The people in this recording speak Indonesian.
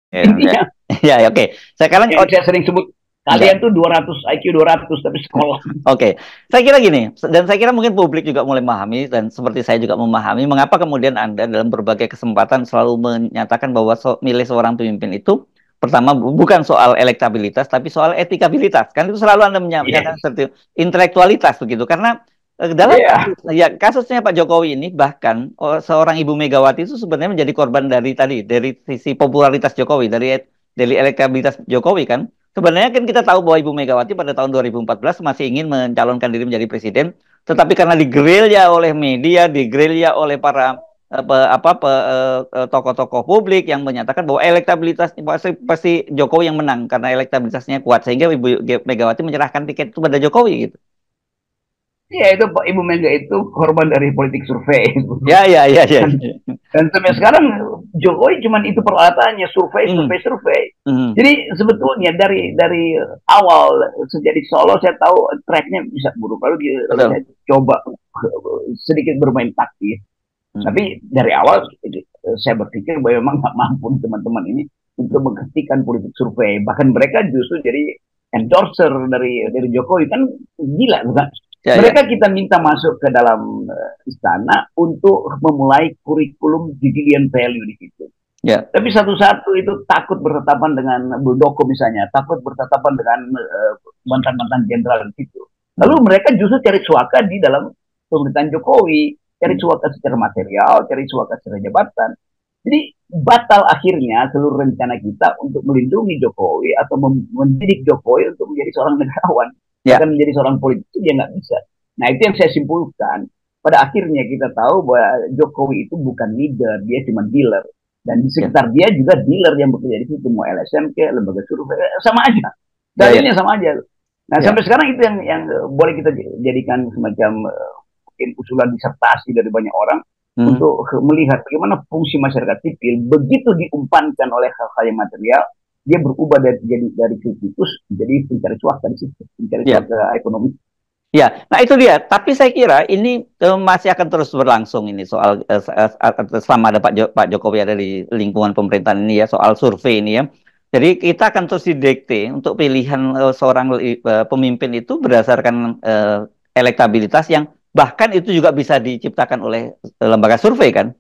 Ya, ya. Intinya Ya, ya, oke. Sekarang yang saya sering sebut, ya. kalian tuh 200 IQ 200 tapi sekolah. Oke, saya kira gini, dan saya kira mungkin publik juga mulai memahami, dan seperti saya juga memahami, mengapa kemudian Anda dalam berbagai kesempatan selalu menyatakan bahwa milih seorang pemimpin itu, pertama bukan soal elektabilitas, tapi soal etikabilitas. Kan itu selalu Anda menyatakan Yes. seperti intelektualitas begitu. Karena dalam Iya. kasus, ya, kasusnya Pak Jokowi ini, bahkan seorang Ibu Megawati itu sebenarnya menjadi korban dari tadi, dari sisi popularitas Jokowi, dari elektabilitas Jokowi kan. Sebenarnya kan kita tahu bahwa Ibu Megawati pada tahun 2014 masih ingin mencalonkan diri menjadi presiden, tetapi karena digerilya oleh media, digerilya oleh para tokoh-tokoh publik yang menyatakan bahwa elektabilitas pasti Jokowi yang menang karena elektabilitasnya kuat, sehingga Ibu Megawati menyerahkan tiket itu pada Jokowi gitu. Iya, itu Pak Ibu Mega itu korban dari politik survei. Ya, ya, ya, ya. Dan, dan sampai sekarang Jokowi cuman itu peralatannya, survei, Hmm, survei, survei. hmm, Jadi sebetulnya dari awal sejak di Solo saya tahu tracknya bisa buruk. Lalu saya betul. coba sedikit bermain taktis. Hmm, Tapi dari awal saya berpikir bahwa memang nggak mampu teman-teman ini untuk menghentikan politik survei. Bahkan mereka justru jadi endorser dari Jokowi, kan gila bukan? ya, ya, Mereka kita minta masuk ke dalam istana untuk memulai kurikulum civilian value di situ. ya, Tapi satu-satu itu takut bertetapan dengan Muldoko misalnya, takut bertetapan dengan mantan-mantan jenderal di situ. Lalu hmm, mereka justru cari suaka di dalam pemerintahan Jokowi, cari hmm, suaka secara material, cari suaka secara jabatan. Jadi batal akhirnya seluruh rencana kita untuk melindungi Jokowi atau mendidik Jokowi untuk menjadi seorang negarawan, ya, bahkan menjadi seorang politisi dia nggak bisa. Nah itu yang saya simpulkan. Pada akhirnya kita tahu bahwa Jokowi itu bukan leader, dia cuma dealer. Dan di ya, sekitar dia juga dealer yang bekerja di situ, mau LSM ke lembaga survei, sama aja. ya, ya, Dalilnya sama aja. Nah ya. sampai sekarang itu yang boleh kita jadikan semacam mungkin usulan disertasi dari banyak orang Hmm. untuk melihat bagaimana fungsi masyarakat sipil begitu diumpankan oleh hal-hal yang material, dia berubah dari kritikus menjadi pencari cuaca di situ, pencari Ya. cuaca ekonomi. Ya, nah itu dia. Tapi saya kira ini masih akan terus berlangsung ini soal selama ada Pak Jokowi ada di lingkungan pemerintahan ini ya, soal survei ini ya. Jadi kita akan terus didikte untuk pilihan seorang pemimpin itu berdasarkan elektabilitas yang bahkan itu juga bisa diciptakan oleh lembaga survei kan.